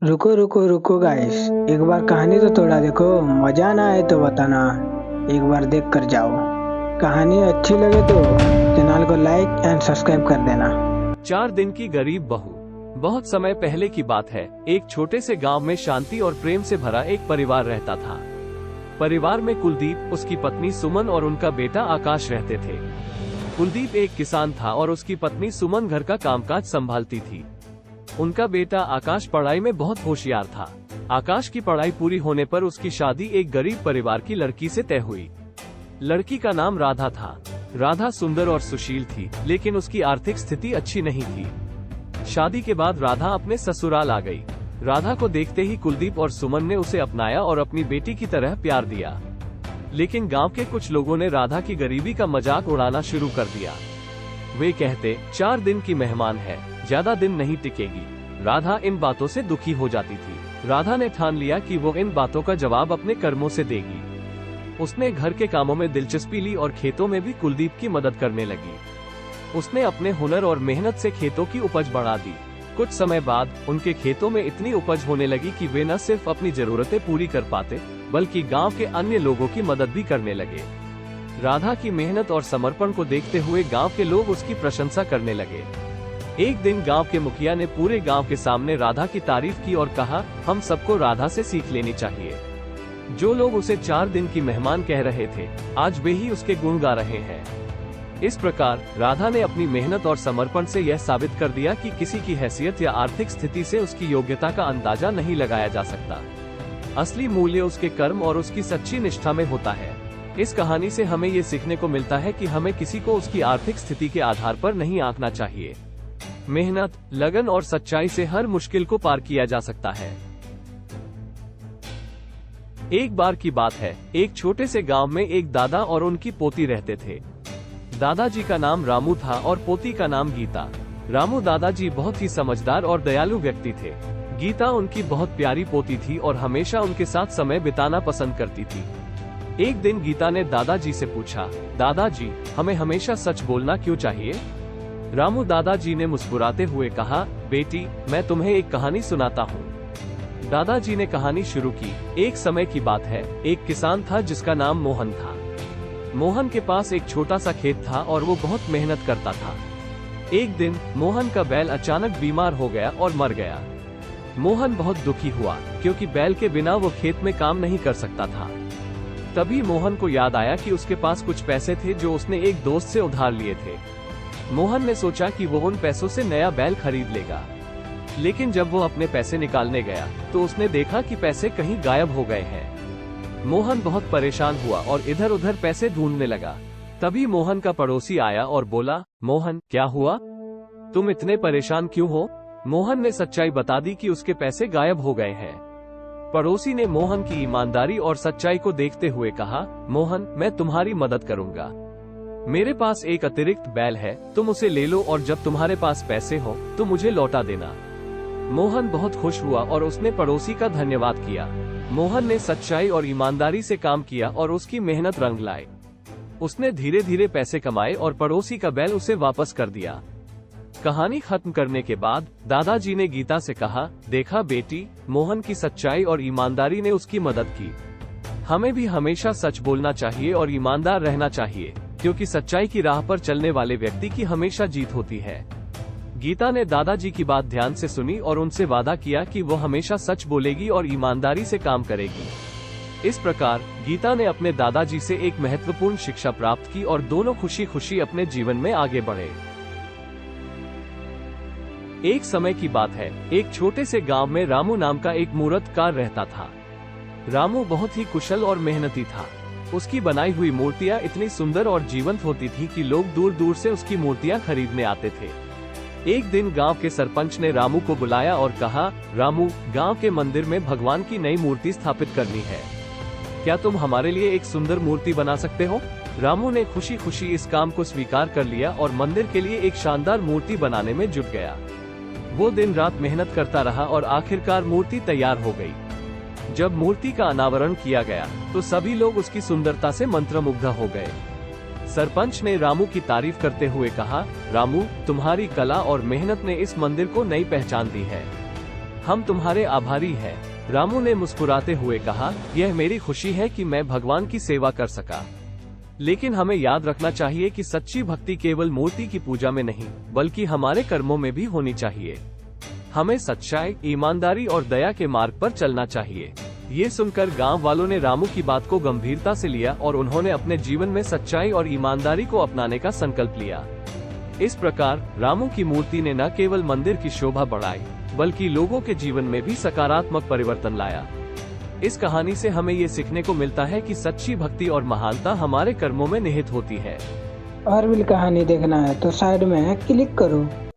रुको रुको रुको गाइस, एक बार कहानी तो थोड़ा देखो। मजा ना आए तो बताना, एक बार देख कर जाओ। कहानी अच्छी लगे तो चैनल को लाइक एंड सब्सक्राइब कर देना। 4 दिन की गरीब बहू। बहुत समय पहले की बात है। एक छोटे से गांव में शांति और प्रेम से भरा एक परिवार रहता था। परिवार में कुलदीप, उसकी पत्नी सुमन और उनका बेटा आकाश रहते थे। कुलदीप एक किसान था और उसकी पत्नी सुमन घर का कामकाज संभालती थी। उनका बेटा आकाश पढ़ाई में बहुत होशियार था। आकाश की पढ़ाई पूरी होने पर उसकी शादी एक गरीब परिवार की लड़की से तय हुई। लड़की का नाम राधा था। राधा सुंदर और सुशील थी, लेकिन उसकी आर्थिक स्थिति अच्छी नहीं थी। शादी के बाद राधा अपने ससुराल आ गई। राधा को देखते ही कुलदीप और सुमन ने उसे अपनाया और अपनी बेटी की तरह प्यार दिया। लेकिन गांव के कुछ लोगों ने राधा की गरीबी का मजाक उड़ाना शुरू कर दिया। वे कहते, 4 दिन की मेहमान है, ज्यादा दिन नहीं टिकेगी। राधा इन बातों से दुखी हो जाती थी। राधा ने ठान लिया कि वो इन बातों का जवाब अपने कर्मों से देगी। उसने घर के कामों में दिलचस्पी ली और खेतों में भी कुलदीप की मदद करने लगी। उसने अपने हुनर और मेहनत से खेतों की उपज बढ़ा दी। कुछ समय बाद उनके खेतों में इतनी उपज होने लगी कि वे न सिर्फ अपनी जरूरतें पूरी कर पाते, बल्कि गांव के अन्य लोगों की मदद भी करने लगे। राधा की मेहनत और समर्पण को देखते हुए गांव के लोग उसकी प्रशंसा करने लगे। एक दिन गांव के मुखिया ने पूरे गांव के सामने राधा की तारीफ की और कहा, हम सबको राधा से सीख लेनी चाहिए। जो लोग उसे 4 दिन की मेहमान कह रहे थे, आज वे ही उसके गुण गा रहे हैं। इस प्रकार राधा ने अपनी मेहनत और समर्पण से यह साबित कर दिया कि किसी की हैसियत या आर्थिक स्थिति से उसकी योग्यता का अंदाजा नहीं लगाया जा सकता। असली मूल्य उसके कर्म और उसकी सच्ची निष्ठा में होता है। इस कहानी से हमें ये सीखने को मिलता है कि हमें किसी को उसकी आर्थिक स्थिति के आधार पर नहीं आंकना चाहिए। मेहनत, लगन और सच्चाई से हर मुश्किल को पार किया जा सकता है। एक बार की बात है, एक छोटे से गांव में एक दादा और उनकी पोती रहते थे। दादाजी का नाम रामू था और पोती का नाम गीता। रामू दादाजी बहुत ही समझदार और दयालु व्यक्ति थे। गीता उनकी बहुत प्यारी पोती थी और हमेशा उनके साथ समय बिताना पसंद करती थी। एक दिन गीता ने दादाजी से पूछा, दादाजी, हमें हमेशा सच बोलना क्यों चाहिए? रामू दादाजी ने मुस्कुराते हुए कहा, बेटी, मैं तुम्हें एक कहानी सुनाता हूँ। दादाजी ने कहानी शुरू की। एक समय की बात है, एक किसान था जिसका नाम मोहन था। मोहन के पास एक छोटा सा खेत था और वो बहुत मेहनत करता था। एक दिन मोहन का बैल अचानक बीमार हो गया और मर गया। मोहन बहुत दुखी हुआ, क्योंकि बैल के बिना वो खेत में काम नहीं कर सकता था। तभी मोहन को याद आया कि उसके पास कुछ पैसे थे जो उसने एक दोस्त से उधार लिए थे। मोहन ने सोचा कि वो उन पैसों से नया बैल खरीद लेगा। लेकिन जब वो अपने पैसे निकालने गया तो उसने देखा कि पैसे कहीं गायब हो गए हैं। मोहन बहुत परेशान हुआ और इधर उधर पैसे ढूंढने लगा। तभी मोहन का पड़ोसी आया और बोला, मोहन, क्या हुआ? तुम इतने परेशान क्यों हो? मोहन ने सच्चाई बता दी कि उसके पैसे गायब हो गए हैं। पड़ोसी ने मोहन की ईमानदारी और सच्चाई को देखते हुए कहा, मोहन, मैं तुम्हारी मदद करूंगा। मेरे पास एक अतिरिक्त बैल है, तुम उसे ले लो और जब तुम्हारे पास पैसे हो तो मुझे लौटा देना। मोहन बहुत खुश हुआ और उसने पड़ोसी का धन्यवाद किया। मोहन ने सच्चाई और ईमानदारी से काम किया और उसकी मेहनत रंग लाई। उसने धीरे धीरे पैसे कमाए और पड़ोसी का बैल उसे वापस कर दिया। कहानी खत्म करने के बाद दादाजी ने गीता से कहा, देखा बेटी, मोहन की सच्चाई और ईमानदारी ने उसकी मदद की। हमें भी हमेशा सच बोलना चाहिए और ईमानदार रहना चाहिए, क्योंकि सच्चाई की राह पर चलने वाले व्यक्ति की हमेशा जीत होती है। गीता ने दादाजी की बात ध्यान से सुनी और उनसे वादा किया कि वो हमेशा सच बोलेगी और ईमानदारी से काम करेगी। इस प्रकार गीता ने अपने दादाजी से एक महत्वपूर्ण शिक्षा प्राप्त की और दोनों खुशी खुशी अपने जीवन में आगे बढ़े। एक समय की बात है, एक छोटे से गांव में रामू नाम का एक मूर्तिकार रहता था। रामू बहुत ही कुशल और मेहनती था। उसकी बनाई हुई मूर्तियां इतनी सुंदर और जीवंत होती थी कि लोग दूर दूर से उसकी मूर्तियां खरीदने आते थे। एक दिन गांव के सरपंच ने रामू को बुलाया और कहा, रामू, गांव के मंदिर में भगवान की नई मूर्ति स्थापित करनी है। क्या तुम हमारे लिए एक सुंदर मूर्ति बना सकते हो? रामू ने खुशी खुशी इस काम को स्वीकार कर लिया और मंदिर के लिए एक शानदार मूर्ति बनाने में जुट गया। वो दिन रात मेहनत करता रहा और आखिरकार मूर्ति तैयार हो गई। जब मूर्ति का अनावरण किया गया तो सभी लोग उसकी सुंदरता से मंत्रमुग्ध हो गए। सरपंच ने रामू की तारीफ करते हुए कहा, रामू, तुम्हारी कला और मेहनत ने इस मंदिर को नई पहचान दी है। हम तुम्हारे आभारी हैं। रामू ने मुस्कुराते हुए कहा, यह मेरी खुशी है कि मैं भगवान की सेवा कर सका। लेकिन हमें याद रखना चाहिए कि सच्ची भक्ति केवल मूर्ति की पूजा में नहीं, बल्कि हमारे कर्मों में भी होनी चाहिए। हमें सच्चाई, ईमानदारी और दया के मार्ग पर चलना चाहिए। ये सुनकर गांव वालों ने रामू की बात को गंभीरता से लिया और उन्होंने अपने जीवन में सच्चाई और ईमानदारी को अपनाने का संकल्प लिया। इस प्रकार रामू की मूर्ति ने न केवल मंदिर की शोभा बढ़ाई, बल्कि लोगों के जीवन में भी सकारात्मक परिवर्तन लाया। इस कहानी से हमें ये सीखने को मिलता है कि सच्ची भक्ति और महानता हमारे कर्मों में निहित होती है। और भी कहानी देखना है तो साइड में क्लिक करो।